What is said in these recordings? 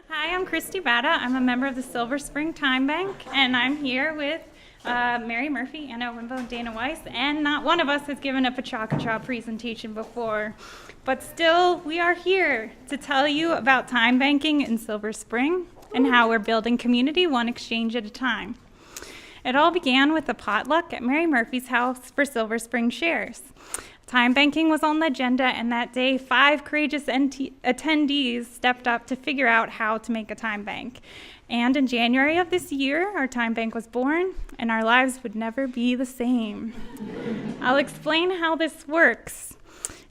Hi, I'm Christy Bada. I'm a member of the Silver Spring Timebank, and I'm here with Mary Murphy, Anna Wimbo, and Dana Weiss, and not one of us has given a PechaKucha presentation before, but still we are here to tell you about time banking in Silver Spring and how we're building community one exchange at a time. It all began with a potluck at Mary Murphy's house for Silver Spring Shares. Time banking was on the agenda, and that day, 5 courageous attendees stepped up to figure out how to make a time bank. And in January of this year, our time bank was born, and our lives would never be the same. I'll explain how this works.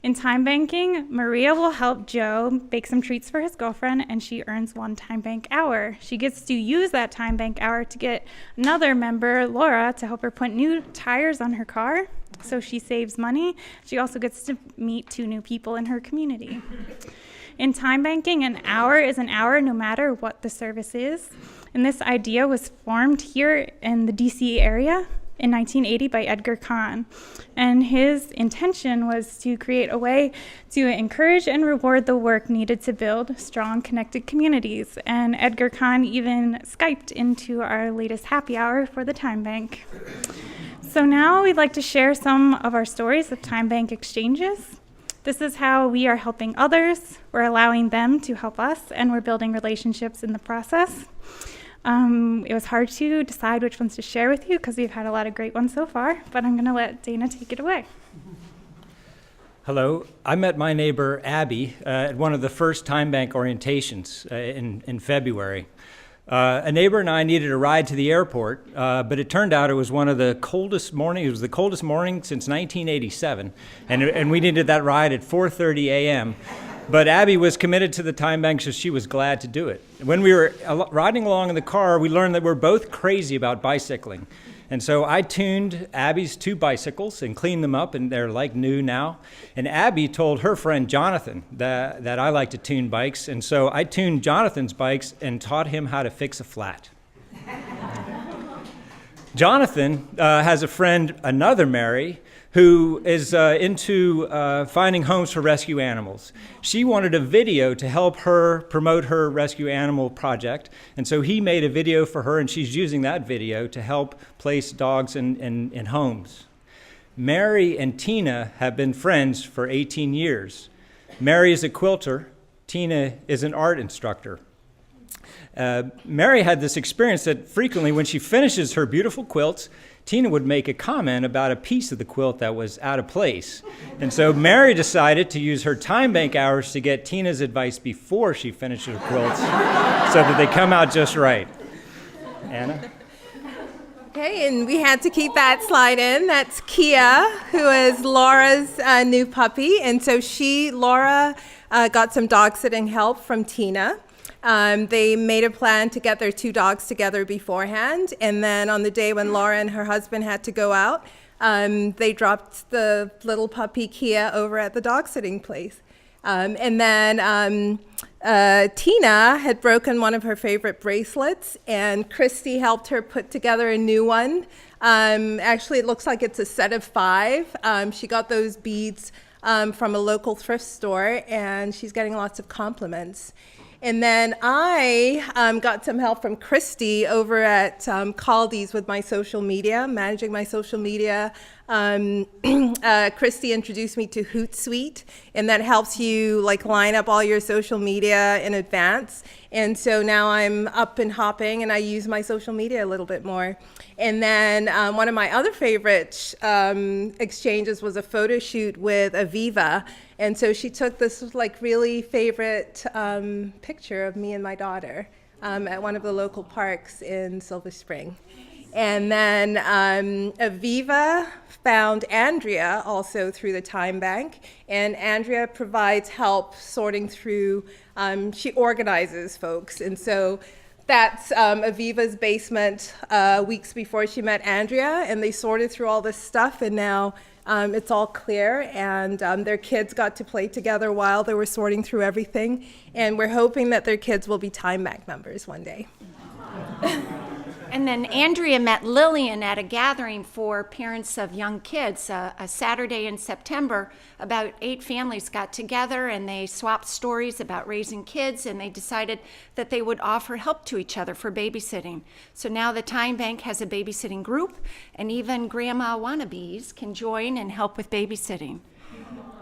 In time banking, Maria will help Joe bake some treats for his girlfriend, and she earns 1 time bank hour. She gets to use that time bank hour to get another member, Laura, to help her put new tires on her car, so she saves money. She also gets to meet 2 new people in her community. In time banking, an hour is an hour no matter what the service is. And this idea was formed here in the DC area in 1980 by Edgar Kahn. And his intention was to create a way to encourage and reward the work needed to build strong, connected communities. And Edgar Kahn even Skyped into our latest happy hour for the time bank. So now we'd like to share some of our stories of time bank exchanges. This is how we are helping others, we're allowing them to help us, and we're building relationships in the process. It was hard to decide which ones to share with you because we've had a lot of great ones so far, but I'm going to let Dana take it away. Hello. I met my neighbor Abby at one of the first time bank orientations in February. A neighbor and I needed a ride to the airport, but it turned out it was one of the coldest mornings. It was the coldest morning since 1987, and we needed that ride at 4:30 a.m. But Abby was committed to the time bank, so she was glad to do it. When we were riding along in the car, we learned that we're both crazy about bicycling. And so I tuned Abby's 2 bicycles and cleaned them up, and they're like new now. And Abby told her friend Jonathan that I like to tune bikes, and so I tuned Jonathan's bikes and taught him how to fix a flat. Jonathan has a friend, another Mary, who is into finding homes for rescue animals. She wanted a video to help her promote her rescue animal project, and so he made a video for her, and she's using that video to help place dogs in homes. Mary and Tina have been friends for 18 years. Mary is a quilter. Tina is an art instructor. Mary had this experience that frequently when she finishes her beautiful quilts, Tina would make a comment about a piece of the quilt that was out of place. And so Mary decided to use her time bank hours to get Tina's advice before she finished her quilts so that they come out just right. Anna? Okay, and we had to keep that slide in. That's Kia, who is Laura's new puppy. And so Laura got some dog sitting help from Tina. They made a plan to get their 2 dogs together beforehand, and then on the day when Laura and her husband had to go out, they dropped the little puppy Kia over at the dog sitting place. And then Tina had broken one of her favorite bracelets, and Christy helped her put together a new one. Actually, it looks like it's a set of 5. She got those beads from a local thrift store, and she's getting lots of compliments. And then I got some help from Christy over at Caldi's with my social media, managing my social media. Christy introduced me to Hootsuite, and that helps you line up all your social media in advance. And so now I'm up and hopping, and I use my social media a little bit more. And then one of my other favorite exchanges was a photo shoot with Aviva. And so she took this really favorite picture of me and my daughter at one of the local parks in Silver Spring. And then Aviva found Andrea also through the time bank, and Andrea provides help sorting through, she organizes folks, and so that's Aviva's basement weeks before she met Andrea, and they sorted through all this stuff, and now it's all clear, and their kids got to play together while they were sorting through everything, and we're hoping that their kids will be time bank members one day. And then Andrea met Lillian at a gathering for parents of young kids. A Saturday in September, about 8 families got together and they swapped stories about raising kids, and they decided that they would offer help to each other for babysitting. So now the Time Bank has a babysitting group, and even grandma wannabes can join and help with babysitting.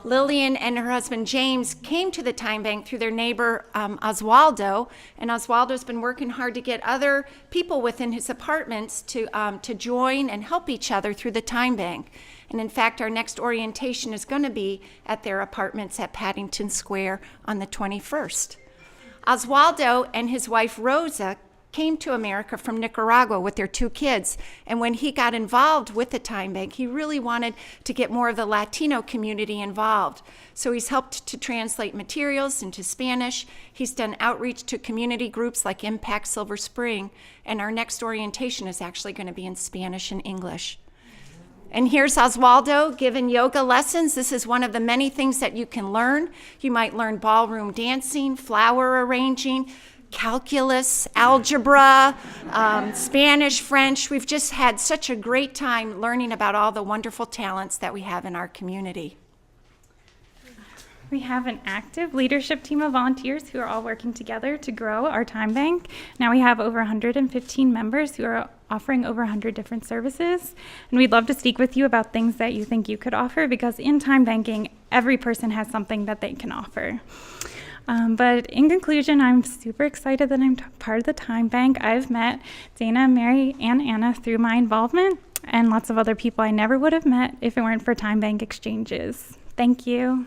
Lillian and her husband James came to the Time Bank through their neighbor Oswaldo, and Oswaldo's been working hard to get other people within his apartments to join and help each other through the Time Bank. And in fact, our next orientation is going to be at their apartments at Paddington Square on the 21st. Oswaldo and his wife Rosa came to America from Nicaragua with their 2 kids. And when he got involved with the Time Bank, he really wanted to get more of the Latino community involved. So he's helped to translate materials into Spanish. He's done outreach to community groups like Impact Silver Spring. And our next orientation is actually going to be in Spanish and English. And here's Oswaldo giving yoga lessons. This is one of the many things that you can learn. You might learn ballroom dancing, flower arranging, calculus, algebra, Spanish, French. We've just had such a great time learning about all the wonderful talents that we have in our community. We have an active leadership team of volunteers who are all working together to grow our Time Bank. Now we have over 115 members who are offering over 100 different services. And we'd love to speak with you about things that you think you could offer, because in time banking, every person has something that they can offer. But in conclusion, I'm super excited that I'm part of the Time Bank. I've met Dana, Mary, and Anna through my involvement, and lots of other people I never would have met if it weren't for Time Bank exchanges. Thank you.